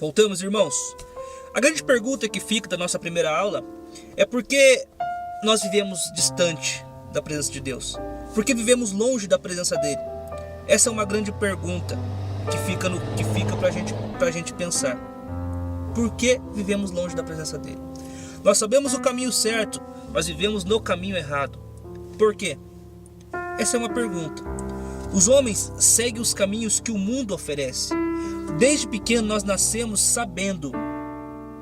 Voltamos, irmãos. A grande pergunta que fica da nossa primeira aula é por que nós vivemos distante da presença de Deus? Por que vivemos longe da presença dele? Essa é uma grande pergunta que fica pra gente pensar. Por que vivemos longe da presença dele? Nós sabemos o caminho certo, mas vivemos no caminho errado. Por quê? Essa é uma pergunta. Os homens seguem os caminhos que o mundo oferece. Desde pequeno nós nascemos sabendo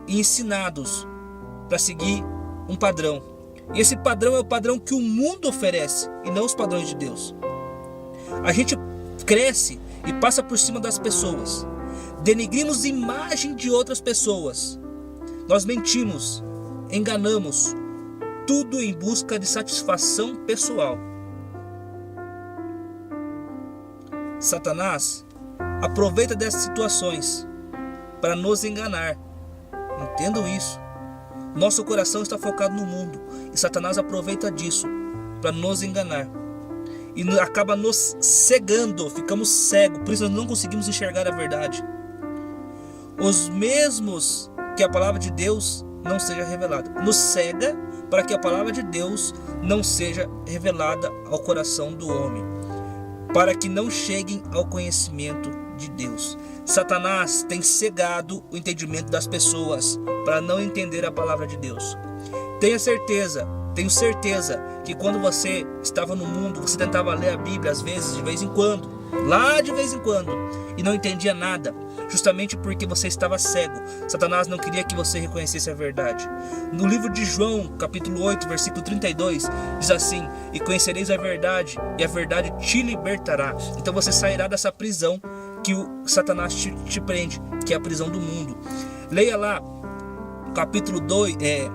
e ensinados para seguir um padrão. E esse padrão é o padrão que o mundo oferece e não os padrões de Deus. A gente cresce e passa por cima das pessoas. Denegrimos a imagem de outras pessoas. Nós mentimos, enganamos, tudo em busca de satisfação pessoal. Satanás aproveita dessas situações para nos enganar. Entendam isso. Nosso coração está focado no mundo e Satanás aproveita disso para nos enganar e acaba nos cegando, ficamos cegos, por isso nós não conseguimos enxergar a verdade. Os mesmos que a palavra de Deus não seja revelada, nos cega para que a palavra de Deus não seja revelada ao coração do homem, para que não cheguem ao conhecimento de Deus. Satanás tem cegado o entendimento das pessoas para não entender a palavra de Deus. Tenho certeza que quando você estava no mundo, você tentava ler a Bíblia às vezes, de vez em quando, e não entendia nada, justamente porque você estava cego. Satanás não queria que você reconhecesse a verdade. No livro de João, capítulo 8, versículo 32, diz assim: e conhecereis a verdade, e a verdade te libertará. Então você sairá dessa prisão que o Satanás te prende, que é a prisão do mundo. Leia lá, capítulo 2, 2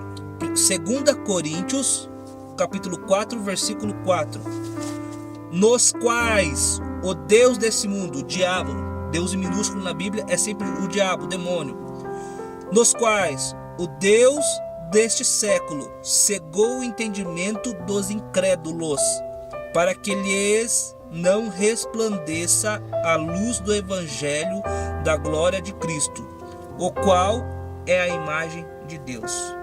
Coríntios, capítulo 4, versículo 4. Nos quais o Deus desse mundo, o diabo, Deus em minúsculo na Bíblia é sempre o diabo, o demônio. Nos quais o Deus deste século cegou o entendimento dos incrédulos, para que lhes não resplandeça a luz do evangelho da glória de Cristo, o qual é a imagem de Deus.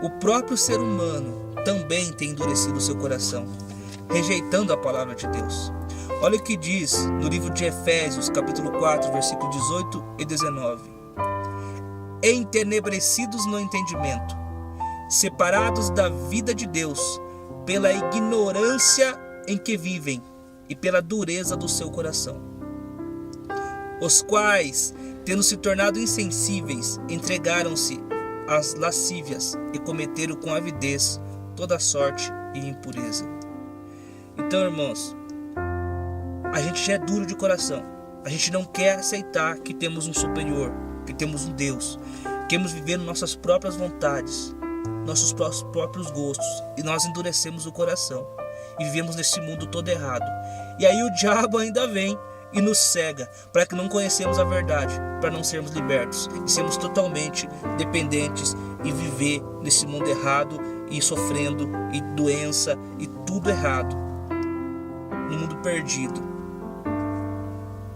O próprio ser humano também tem endurecido o seu coração, rejeitando a palavra de Deus. Olha o que diz no livro de Efésios, capítulo 4, versículo 18 e 19. Entenebrecidos no entendimento, separados da vida de Deus, pela ignorância em que vivem e pela dureza do seu coração, os quais, tendo se tornado insensíveis, entregaram-se às lascívias e cometeram com avidez toda sorte e impureza. Então, irmãos, a gente já é duro de coração. A gente não quer aceitar que temos um superior, que temos um Deus. Queremos viver nossas próprias vontades, nossos próprios gostos, e nós endurecemos o coração e vivemos nesse mundo todo errado. E aí o diabo ainda vem e nos cega para que não conhecemos a verdade, para não sermos libertos e sermos totalmente dependentes e viver nesse mundo errado e sofrendo e doença e tudo errado, no mundo perdido,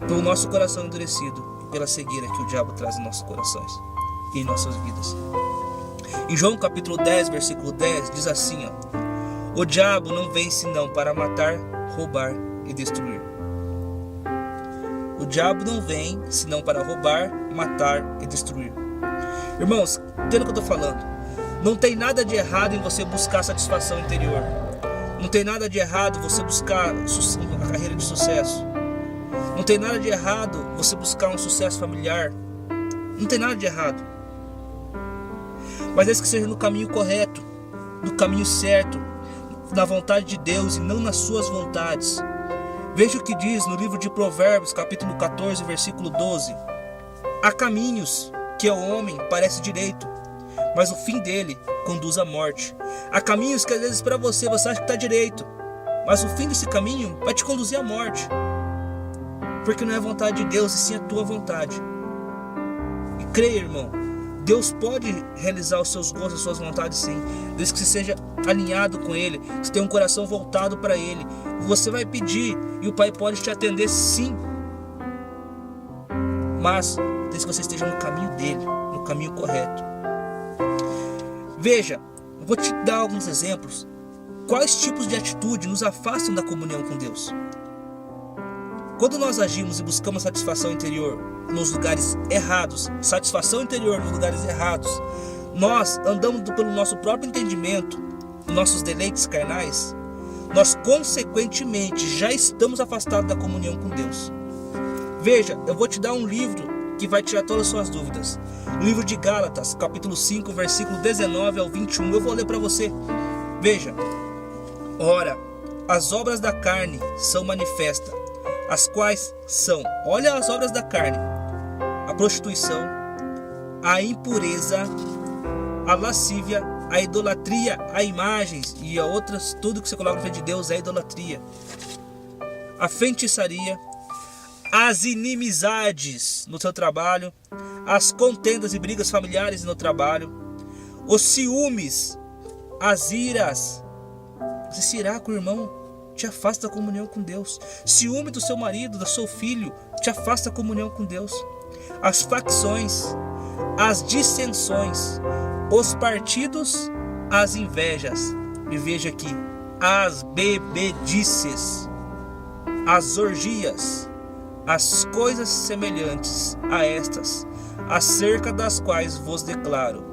pelo nosso coração endurecido e pela cegueira que o diabo traz em nossos corações e em nossas vidas. Em João capítulo 10, versículo 10 diz assim, o diabo não vem senão para matar, roubar e destruir. O diabo não vem senão para roubar, matar e destruir. Irmãos, entenda o que eu estou falando. Não tem nada de errado em você buscar satisfação interior. Não tem nada de errado você buscar uma carreira de sucesso. Não tem nada de errado você buscar um sucesso familiar. Não tem nada de errado. Mas desde que seja no caminho correto, no caminho certo, na vontade de Deus e não nas suas vontades. Veja o que diz no livro de Provérbios, capítulo 14, versículo 12. Há caminhos que ao homem parece direito, mas o fim dele conduz à morte. Há caminhos que às vezes para você acha que está direito, mas o fim desse caminho vai te conduzir à morte. Porque não é a vontade de Deus, e sim a tua vontade. E creia, irmão, Deus pode realizar os seus gostos, as suas vontades sim, desde que você seja alinhado com Ele, que você tenha um coração voltado para Ele. Você vai pedir e o Pai pode te atender sim. Mas desde que você esteja no caminho dele, no caminho correto. Veja, eu vou te dar alguns exemplos. Quais tipos de atitude nos afastam da comunhão com Deus? Quando nós agimos e buscamos satisfação interior nos lugares errados, nós andamos pelo nosso próprio entendimento, nossos deleites carnais, nós consequentemente já estamos afastados da comunhão com Deus. Veja, eu vou te dar um livro que vai tirar todas as suas dúvidas. O livro de Gálatas, capítulo 5, versículo 19 ao 21. Eu vou ler para você. Veja. Ora, as obras da carne são manifestas, as quais são, olha as obras da carne: a prostituição, a impureza, a lascívia, a idolatria, a imagens e a outras, tudo que você coloca na frente de Deus é idolatria. A feitiçaria, as inimizades no seu trabalho, as contendas e brigas familiares no trabalho, os ciúmes, as iras. Você se irá com o irmão, te afasta da comunhão com Deus. Ciúme do seu marido, do seu filho, te afasta da comunhão com Deus. As facções, as dissensões, os partidos, as invejas. E veja aqui, as bebedices, as orgias, as coisas semelhantes a estas, acerca das quais vos declaro,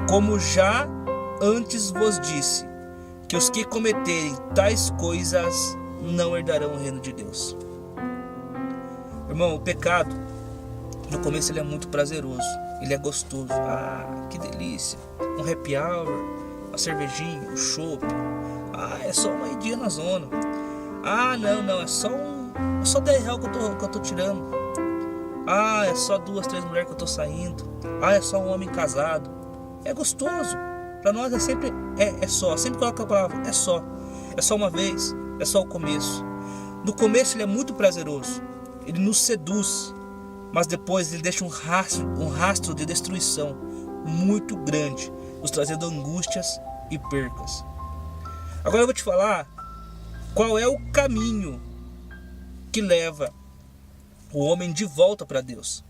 como já antes vos disse, que os que cometerem tais coisas não herdarão o reino de Deus. Irmão, o pecado, no começo ele é muito prazeroso, ele é gostoso. Ah, que delícia! Um happy hour, uma cervejinha, um chopp. Ah, é só uma idinha na zona. Ah, não, é só 10 reais que eu tô tirando. Ah, é só 2, 3 mulheres que eu tô saindo. Ah, é só um homem casado. É gostoso. Para nós é sempre só. Sempre coloca a palavra é só uma vez, é só o começo. No começo ele é muito prazeroso, ele nos seduz, mas depois ele deixa um rastro de destruição muito grande, nos trazendo angústias e percas. Agora eu vou te falar qual é o caminho que leva o homem de volta para Deus.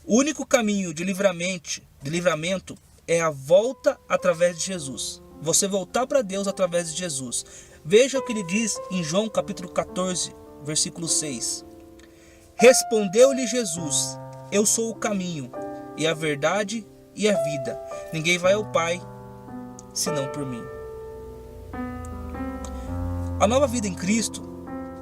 O único caminho de livramento é a volta através de Jesus. Você voltar para Deus através de Jesus. Veja o que ele diz em João capítulo 14, versículo 6. Respondeu-lhe Jesus: eu sou o caminho, e a verdade e a vida. Ninguém vai ao Pai, senão por mim. A nova vida em Cristo,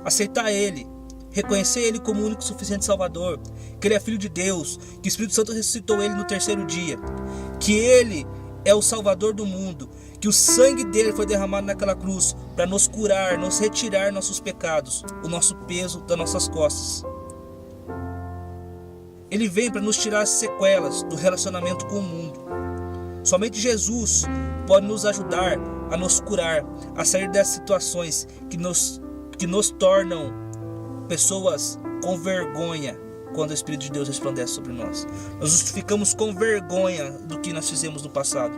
aceitar Ele, reconhecer Ele como o único e suficiente Salvador, que Ele é Filho de Deus, que o Espírito Santo ressuscitou Ele no terceiro dia, que Ele é o Salvador do mundo, que o sangue dele foi derramado naquela cruz para nos curar, nos retirar nossos pecados, o nosso peso das nossas costas. Ele vem para nos tirar as sequelas do relacionamento com o mundo. Somente Jesus pode nos ajudar a nos curar, a sair das situações que nos tornam pessoas com vergonha quando o Espírito de Deus resplandece sobre nós. Nós ficamos com vergonha do que nós fizemos no passado.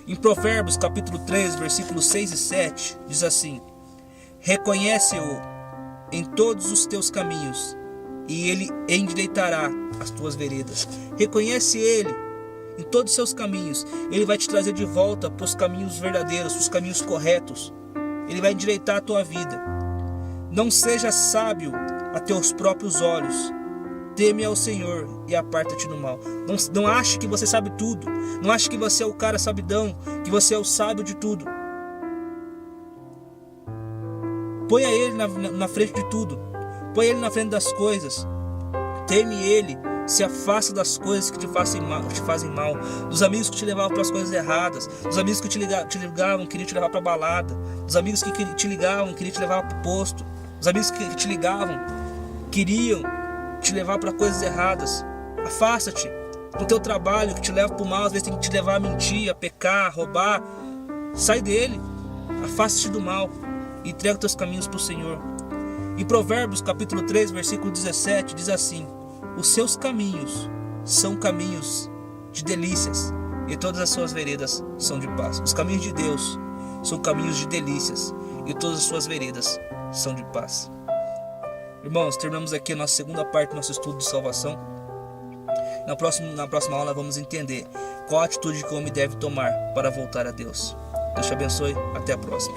Em Provérbios capítulo 3, versículos 6 e 7, diz assim: reconhece-o em todos os teus caminhos, e ele endireitará as tuas veredas. Reconhece ele em todos os seus caminhos, ele vai te trazer de volta para os caminhos verdadeiros, para os caminhos corretos. Ele vai endireitar a tua vida. Não seja sábio a teus próprios olhos. Teme ao Senhor e aparta-te do mal. Não ache que você sabe tudo. Não ache que você é o cara sabidão, que você é o sábio de tudo. Ponha Ele na frente de tudo. Ponha Ele na frente das coisas. Teme Ele. Se afasta das coisas que te fazem mal. Dos amigos que te levavam para as coisas erradas. Dos amigos que te ligavam, queriam te levar para a balada. Dos amigos que te ligavam, queriam te levar para o posto. Dos amigos que te ligavam, queriam te levar para coisas erradas. Afasta-te do teu trabalho que te leva para o mal. Às vezes tem que te levar a mentir, a pecar, a roubar. Sai dele. Afasta-te do mal. E entrega os teus caminhos para o Senhor. Em Provérbios capítulo 3, versículo 17, diz assim: os seus caminhos são caminhos de delícias, e todas as suas veredas são de paz. Os caminhos de Deus são caminhos de delícias, e todas as suas veredas são de paz. Irmãos, terminamos aqui a nossa segunda parte do nosso estudo de salvação. Na próxima aula vamos entender qual a atitude que o homem deve tomar para voltar a Deus. Deus te abençoe. Até a próxima.